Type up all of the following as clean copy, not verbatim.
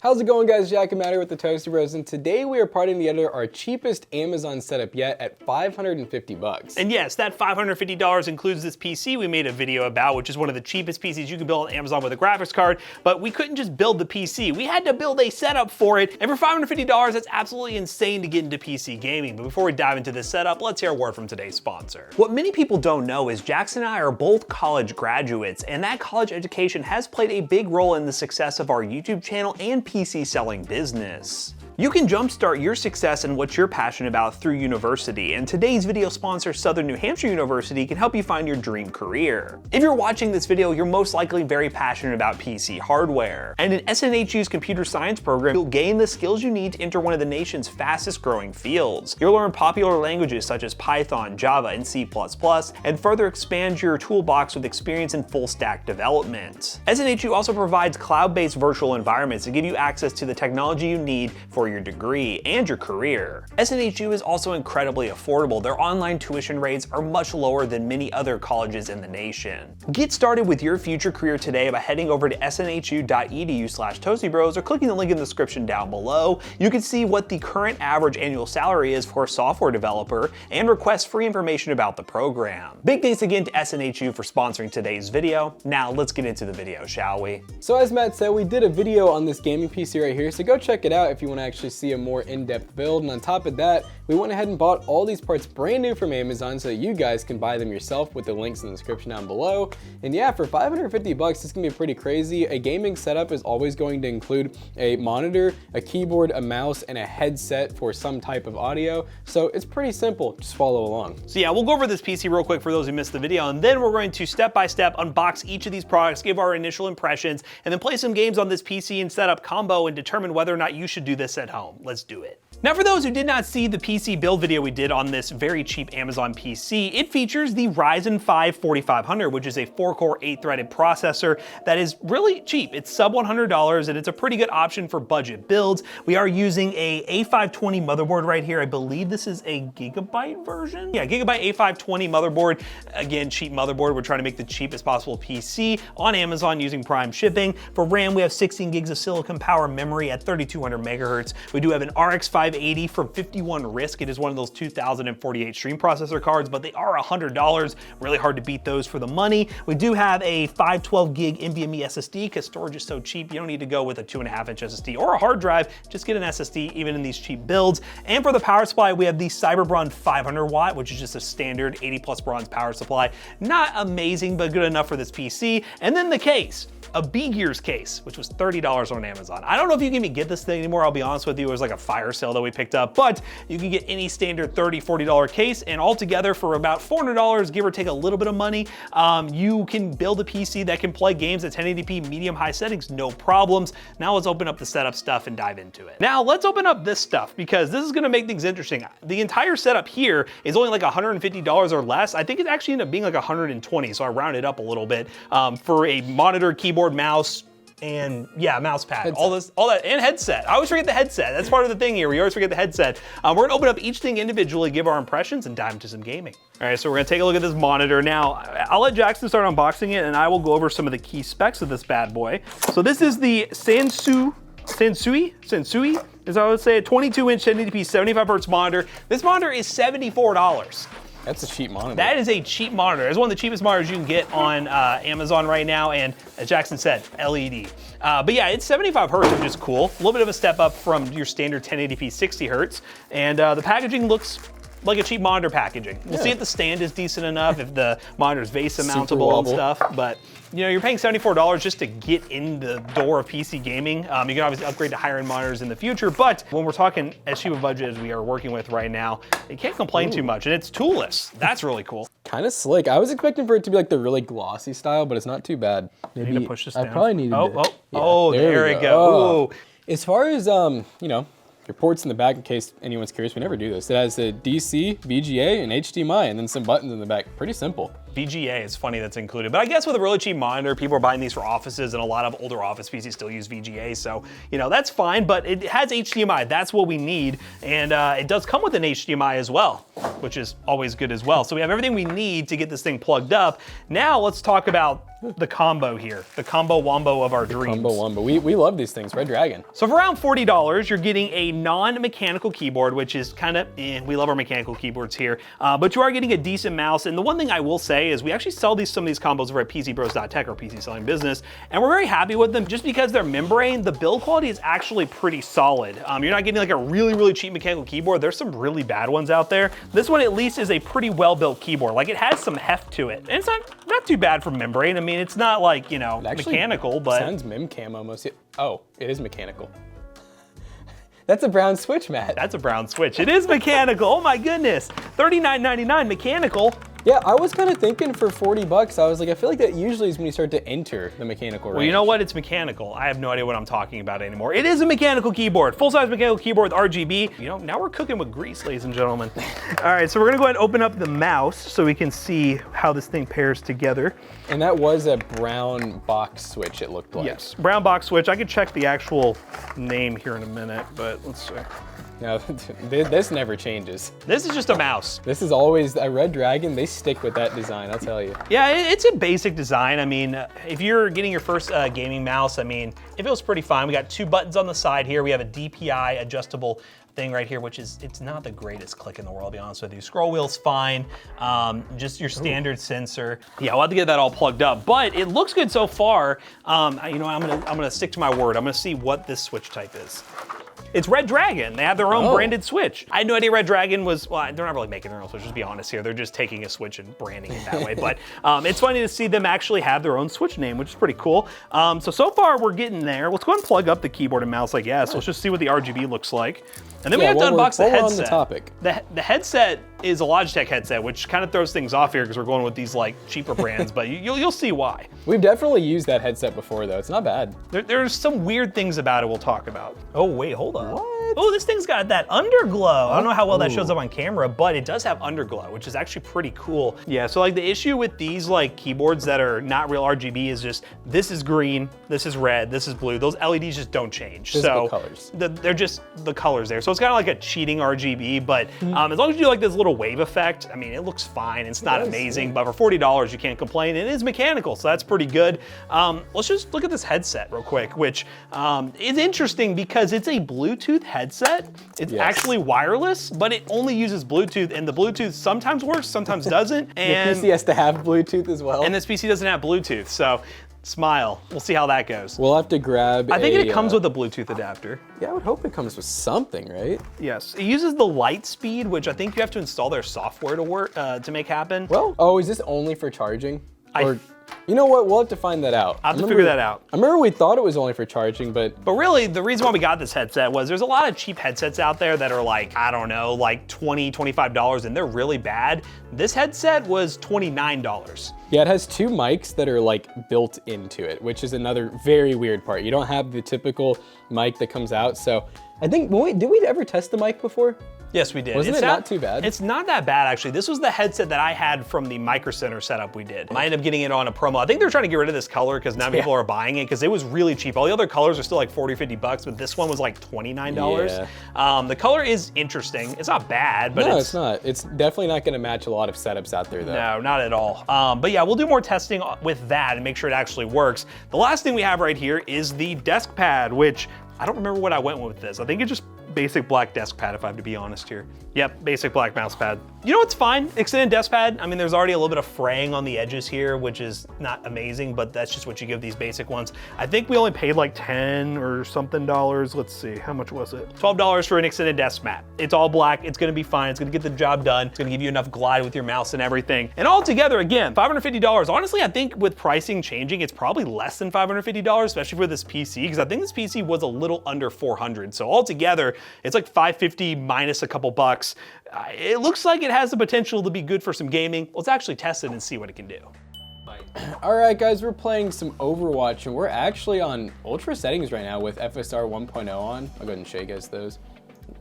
How's it going, guys? Jack and Matter with the ToastyBros, and today we are putting together our cheapest Amazon setup yet at $550. And yes, that $550 includes this PC we made a video about, which is one of the cheapest PCs you can build on Amazon with a graphics card, but we couldn't just build the PC. We had to build a setup for it, and for $550, that's absolutely insane to get into PC gaming. But before we dive into this setup, let's hear a word from today's sponsor. What many people don't know is Jackson and I are both college graduates, and that college education has played a big role in the success of our YouTube channel and PC selling business. You can jumpstart your success in what you're passionate about through university, and today's video sponsor, Southern New Hampshire University, can help you find your dream career. If you're watching this video, you're most likely very passionate about PC hardware. And in SNHU's computer science program, you'll gain the skills you need to enter one of the nation's fastest growing fields. You'll learn popular languages such as Python, Java, and C++, and further expand your toolbox with experience in full stack development. SNHU also provides cloud-based virtual environments to give you access to the technology you need for your degree and your career. SNHU is also incredibly affordable. Their online tuition rates are much lower than many other colleges in the nation. Get started with your future career today by heading over to snhu.edu/ToastyBros or clicking the link in the description down below. You can see what the current average annual salary is for a software developer and request free information about the program. Big thanks again to SNHU for sponsoring today's video. Now let's get into the video, shall we? So as Matt said, we did a video on this gaming PC right here, so go check it out if you want to actually see a more in-depth build. And on top of that, we went ahead and bought all these parts brand new from Amazon so that you guys can buy them yourself with the links in the description down below. And yeah, for $550, it's gonna be pretty crazy. A gaming setup is always going to include a monitor, a keyboard, a mouse, and a headset for some type of audio. So it's pretty simple, just follow along. So yeah, we'll go over this PC real quick for those who missed the video, and then we're going to step-by-step unbox each of these products, give our initial impressions, and then play some games on this PC and setup combo and determine whether or not you should do this at home. Let's do it. Now, for those who did not see the PC build video we did on this very cheap Amazon PC, it features the Ryzen 5 4500, which is a 4-core 8-threaded processor that is really cheap. It's sub $100, and it's a pretty good option for budget builds. We are using a A520 motherboard right here. I believe this is a Gigabyte version. Yeah, Gigabyte A520 motherboard. Again, cheap motherboard. We're trying to make the cheapest possible PC on Amazon using Prime shipping. For RAM, we have 16 gigs of silicon power memory at 3200 megahertz. We do have an RX 580 from 51 RISC. It is one of those 2048 stream processor cards, but they are $100. Really hard to beat those for the money. We do have a 512 gig NVMe SSD because storage is so cheap. You don't need to go with a 2.5-inch SSD or a hard drive. Just get an SSD even in these cheap builds. And for the power supply, we have the Cyberbron 500 watt, which is just a standard 80+ bronze power supply. Not amazing, but good enough for this PC. And then the case. A Bgears case, which was $30 on Amazon. I don't know if you can even get this thing anymore, I'll be honest with you. It was like a fire sale that we picked up, but you can get any standard $30, $40 case, and altogether for about $400, give or take a little bit of money, you can build a PC that can play games at 1080p medium-high settings, no problems. Now let's open up the setup stuff and dive into it. Now let's open up this stuff because this is gonna make things interesting. The entire setup here is only like $150 or less. I think it actually ended up being like 120, so I rounded up a little bit for a monitor, keyboard, mouse, and yeah, mouse pad, all that, and headset. I always forget the headset. That's part of the thing here. We always forget the headset. We're gonna open up each thing individually, give our impressions, and dive into some gaming. All right, so we're gonna take a look at this monitor. Now, I'll let Jackson start unboxing it, and I will go over some of the key specs of this bad boy. So this is the Sansui, as I would say, a 22-inch 1080p 75 hertz monitor. This monitor is $74. That's a cheap monitor. That is a cheap monitor. It's one of the cheapest monitors you can get on Amazon right now, and as Jackson said, LED. But yeah, it's 75 hertz, which is cool. A little bit of a step up from your standard 1080p 60 hertz. And the packaging looks like a cheap monitor packaging. We'll see if the stand is decent enough, if the monitor's VESA mountable and stuff, but you know, you're paying $74 just to get in the door of PC gaming. You can obviously upgrade to higher end monitors in the future, but when we're talking as cheap a budget as we are working with right now, you can't complain too much, and it's toolless. That's really cool. Kind of slick. I was expecting for it to be like the really glossy style, but it's not too bad. Maybe need to push this down. I probably need to. There we go. As far as, you know, your ports in the back, in case anyone's curious, we never do this. It has a DC, VGA, and HDMI, and then some buttons in the back. Pretty simple. VGA is funny that's included, but I guess with a really cheap monitor, people are buying these for offices, and a lot of older office PCs still use VGA, so you know that's fine. But it has HDMI, that's what we need, and it does come with an HDMI as well, which is always good as well. So we have everything we need to get this thing plugged up. Now let's talk about the combo here, the combo wombo of our dreams. Combo wombo. We love these things, Red Dragon. So for around $40, you're getting a non-mechanical keyboard, which is kind of, we love our mechanical keyboards here, but you are getting a decent mouse. And the one thing I will say is we actually sell some of these combos over at PCBros.tech, our PC selling business, and we're very happy with them just because they're membrane. The build quality is actually pretty solid. You're not getting like a really, really cheap mechanical keyboard. There's some really bad ones out there. This one at least is a pretty well-built keyboard. Like it has some heft to it. And it's not too bad for membrane. I mean, it's not like, you know, mechanical, but. Sounds mem-cam almost. Oh, it is mechanical. That's a brown switch, Matt. That's a brown switch. It is mechanical. Oh my goodness. $39.99 mechanical. Yeah, I was kind of thinking for 40 bucks, I was like, I feel like that usually is when you start to enter the mechanical range. Well, you know what? It's mechanical. I have no idea what I'm talking about anymore. It is a mechanical keyboard, full-size mechanical keyboard with RGB. You know, now we're cooking with grease, ladies and gentlemen. All right, so we're gonna go ahead and open up the mouse so we can see how this thing pairs together. And that was a brown box switch, it looked like. Yes, brown box switch. I could check the actual name here in a minute, but let's see. No, this never changes. This is just a mouse. This is always a Red Dragon. They stick with that design, I'll tell you. Yeah, it's a basic design. I mean, if you're getting your first gaming mouse, I mean, it feels pretty fine. We got 2 buttons on the side here. We have a DPI adjustable thing right here, which is, it's not the greatest click in the world, to be honest with you. Scroll wheel's fine, just your standard sensor. Yeah, we'll have to get that all plugged up, but it looks good so far. You know, I'm gonna stick to my word. I'm gonna see what this switch type is. It's Red Dragon. They have their own branded switch. I had no idea Red Dragon was, well, they're not really making their own switch, just be honest here. They're just taking a switch and branding it that way. But it's funny to see them actually have their own switch name, which is pretty cool. So far we're getting there. Let's go ahead and plug up the keyboard and mouse, I guess. Let's just see what the RGB looks like. And then we have to unbox the headset. On the topic. The headset is a Logitech headset, which kind of throws things off here because we're going with these like cheaper brands, but you'll see why. We've definitely used that headset before though. It's not bad. There's some weird things about it we'll talk about. Oh wait, hold on. What? Oh, this thing's got that underglow. I don't know how well that shows up on camera, but it does have underglow, which is actually pretty cool. Yeah, so like the issue with these like keyboards that are not real RGB is just, this is green, this is red, this is blue. Those LEDs just don't change. Physical colors. They're just the colors there. So it's kind of like a cheating RGB, but as long as you do like this little wave effect, I mean, it looks fine. It's not amazing, but for $40, you can't complain. It is mechanical, so that's pretty good. Let's just look at this headset real quick, which is interesting because it's a Bluetooth headset. It's actually wireless, but it only uses Bluetooth, and the Bluetooth sometimes works, sometimes doesn't. And the PC has to have Bluetooth as well. And this PC doesn't have Bluetooth, so smile. We'll see how that goes. We'll have to grab I think it comes with a Bluetooth adapter. Yeah, I would hope it comes with something, right? Yes. It uses the Lightspeed, which I think you have to install their software to work to make happen. Well, oh, is this only for charging? Or, you know what? We'll have to find that out. I'll have to figure that out. I remember we thought it was only for charging, but really, the reason why we got this headset was there's a lot of cheap headsets out there that are like, I don't know, like $20, $25, and they're really bad. This headset was $29. Yeah, it has 2 mics that are like built into it, which is another very weird part. You don't have the typical mic that comes out. So I think, did we ever test the mic before? Yes, we did. Wasn't it not too bad? It's not that bad, actually. This was the headset that I had from the Micro Center setup we did. I ended up getting it on a promo. I think they're trying to get rid of this color because now people are buying it because it was really cheap. All the other colors are still like 40, 50 bucks, but this one was like $29. Yeah. The color is interesting. It's not bad, but no, it's not. It's definitely not going to match a lot of setups out there, though. No, not at all. But yeah, we'll do more testing with that and make sure it actually works. The last thing we have right here is the desk pad, which I don't remember what I went with this. I think it's just basic black desk pad, if I have to be honest here. Yep, basic black mouse pad. You know what's fine? Extended desk pad. I mean, there's already a little bit of fraying on the edges here, which is not amazing, but that's just what you give these basic ones. I think we only paid like 10 or something dollars. Let's see, how much was it? $12 for an extended desk mat. It's all black, it's gonna be fine, it's gonna get the job done, it's gonna give you enough glide with your mouse and everything. And all together, again, $550. Honestly, I think with pricing changing, it's probably less than $550, especially for this PC, because I think this PC was a little under $400. So altogether, it's like $550 minus a couple bucks. It looks like it has the potential to be good for some gaming. Let's actually test it and see what it can do. All right, guys, we're playing some Overwatch, and we're actually on ultra settings right now with FSR 1.0 on. I'll go ahead and show you guys those.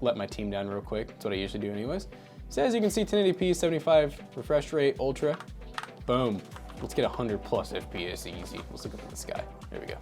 Let my team down real quick. That's what I usually do anyways. So as you can see, 1080p, 75 refresh rate, ultra. Boom. Let's get 100 plus FPS easy. Let's look up at the sky. There we go.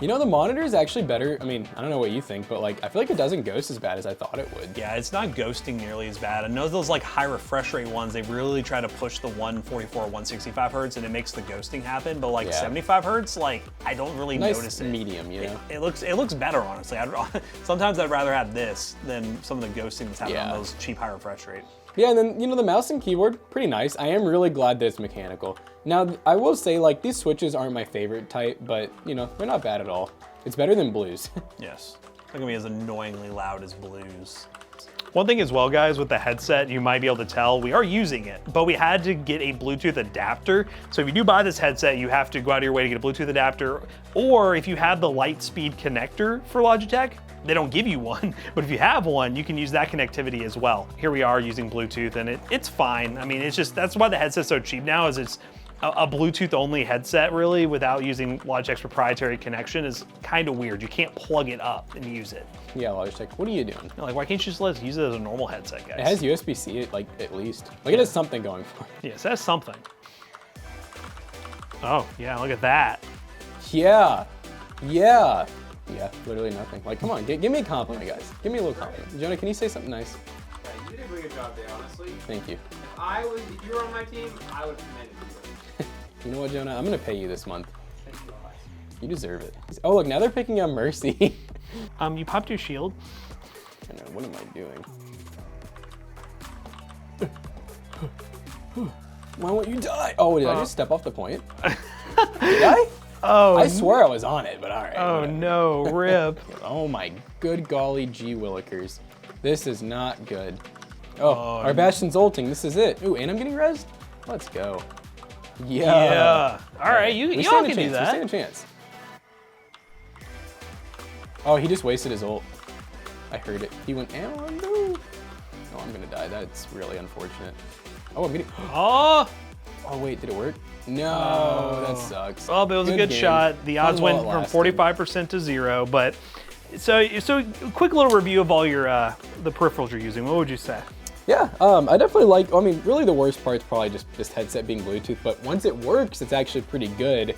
You know, the monitor is actually better. I mean, I don't know what you think, but like, I feel like it doesn't ghost as bad as I thought it would. Yeah, it's not ghosting nearly as bad. I know those like high refresh rate ones, they really try to push the 144, 165 hertz and it makes the ghosting happen. But like 75 hertz, like I don't really notice it. Medium, you know? It looks better, honestly. Sometimes I'd rather have this than some of the ghosting that's happening on those cheap high refresh rate. Yeah, and then, you know, the mouse and keyboard, pretty nice. I am really glad that it's mechanical. Now, I will say, like, these switches aren't my favorite type, but, you know, they're not bad at all. It's better than blues. Yes. It's not gonna be as annoyingly loud as blues. One thing as well, guys, with the headset, you might be able to tell, we are using it, but we had to get a Bluetooth adapter. So if you do buy this headset, you have to go out of your way to get a Bluetooth adapter, or if you have the Lightspeed connector for Logitech, they don't give you one, but if you have one, you can use that connectivity as well. Here we are using Bluetooth, and it's fine. I mean, it's just, that's why the headset's so cheap now, is it's a Bluetooth-only headset, really, without using Logitech's proprietary connection is kind of weird. You can't plug it up and use it. Yeah, Logitech, what are you doing? Like, why can't you just let us use it as a normal headset, guys? It has USB-C, like, at least. Like, it has something going for it. Yes, it has something. Oh, yeah, look at that. Yeah, yeah. Yeah, literally nothing. Like, come on, give me a compliment, guys. Give me a little compliment. Jonah, can you say something nice? Yeah, you did a really good job there, honestly. Thank you. If you were on my team, I would commend you. You know what, Jonah? I'm gonna pay you this month. Thank you, guys. You deserve it. Oh, look, now they're picking up Mercy. You popped your shield. I know, what am I doing? Why won't you die? Oh, did I just step off the point? Did I? Oh, I swear I was on it, but all right. Oh no, rip. Oh my good golly gee willikers. This is not good. Oh, our Bastion's ulting, this is it. Ooh, and I'm getting rezzed? Let's go. Yeah. All right, you all can do that. We stand a chance. Oh, he just wasted his ult. I heard it. He went, oh no. Oh, I'm gonna die. That's really unfortunate. Oh, I'm getting, Oh! oh wait, did it work? No, that sucks. Well, but it was a good shot. The odds went from 45% to 0, but so quick little review of all your the peripherals you're using. What would you say? Yeah, I definitely like, I mean, really the worst part's probably just this headset being Bluetooth, but once it works, it's actually pretty good.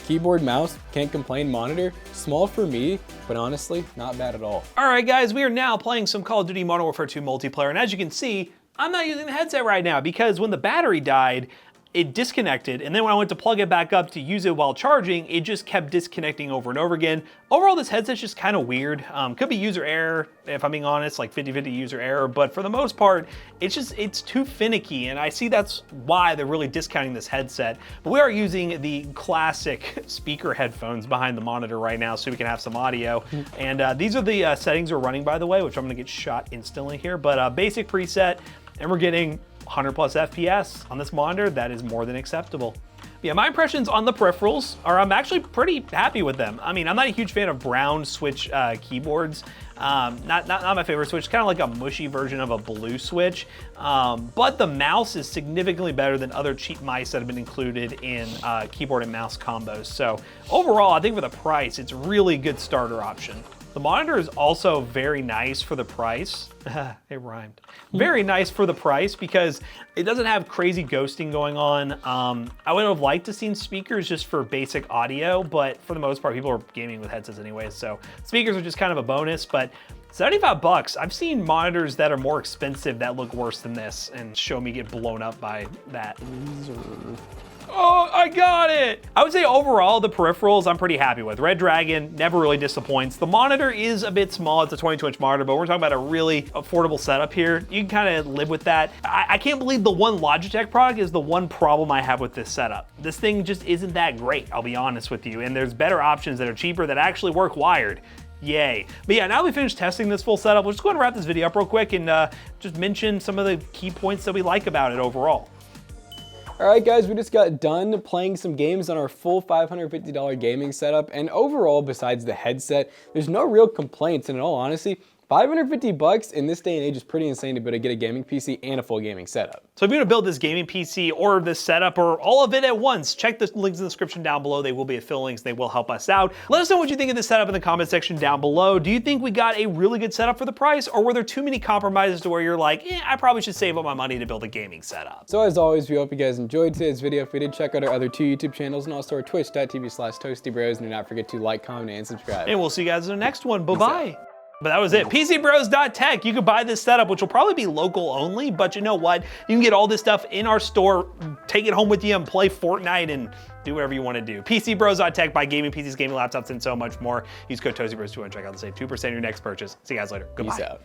Keyboard, mouse, can't complain. Monitor, small for me, but honestly, not bad at all. All right, guys, we are now playing some Call of Duty Modern Warfare 2 multiplayer, and as you can see, I'm not using the headset right now because when the battery died, it disconnected, and then when I went to plug it back up to use it while charging, it just kept disconnecting over and over again. Overall, this headset's just kind of weird. Could be user error, if I'm being honest, like 50-50 user error, but for the most part, it's too finicky, and I see that's why they're really discounting this headset. But we are using the classic speaker headphones behind the monitor right now so we can have some audio. And these are the settings we're running, by the way, which I'm gonna get shot instantly here, but basic preset, and we're getting 100 plus FPS on this monitor. That is more than acceptable. Yeah, my impressions on the peripherals are I'm actually pretty happy with them. I mean, I'm not a huge fan of brown Switch keyboards. Not my favorite Switch, kind of like a mushy version of a blue Switch. But the mouse is significantly better than other cheap mice that have been included in keyboard and mouse combos. So overall, I think for the price, it's a really good starter option. The monitor is also very nice for the price. It rhymed. Very nice for the price because it doesn't have crazy ghosting going on. I would have liked to seen speakers just for basic audio, but for the most part, people are gaming with headsets anyways, so speakers are just kind of a bonus, but 75 bucks. I've seen monitors that are more expensive that look worse than this and show me get blown up by that. Oh, I got it! I would say overall, the peripherals I'm pretty happy with. Red Dragon never really disappoints. The monitor is a bit small. It's a 22-inch monitor, but we're talking about a really affordable setup here. You can kind of live with that. I can't believe the one Logitech product is the one problem I have with this setup. This thing just isn't that great, I'll be honest with you, and there's better options that are cheaper that actually work wired. Yay. But yeah, now we finished testing this full setup, we'll just go ahead and wrap this video up real quick and just mention some of the key points that we like about it overall. All right, guys, we just got done playing some games on our full $550 gaming setup, and overall, besides the headset, there's no real complaints, and in all honesty, $550 in this day and age is pretty insane to be able to get a gaming PC and a full gaming setup. So if you want to build this gaming PC or this setup or all of it at once, check the links in the description down below. They will be affiliate links. They will help us out. Let us know what you think of this setup in the comment section down below. Do you think we got a really good setup for the price, or were there too many compromises to where you're like, I probably should save up my money to build a gaming setup? So as always, we hope you guys enjoyed today's video. If you did, check out our other 2 YouTube channels and also our twitch.tv/ToastyBros. And do not forget to like, comment, and subscribe. And we'll see you guys in the next one. Bye-bye. But that was it. PCBros.tech. You can buy this setup, which will probably be local only, but you know what? You can get all this stuff in our store, take it home with you and play Fortnite and do whatever you want to do. PCBros.tech, buy gaming PCs, gaming laptops, and so much more. Use code ToastyBros to check out the save 2% of your next purchase. See you guys later. Goodbye. Peace out.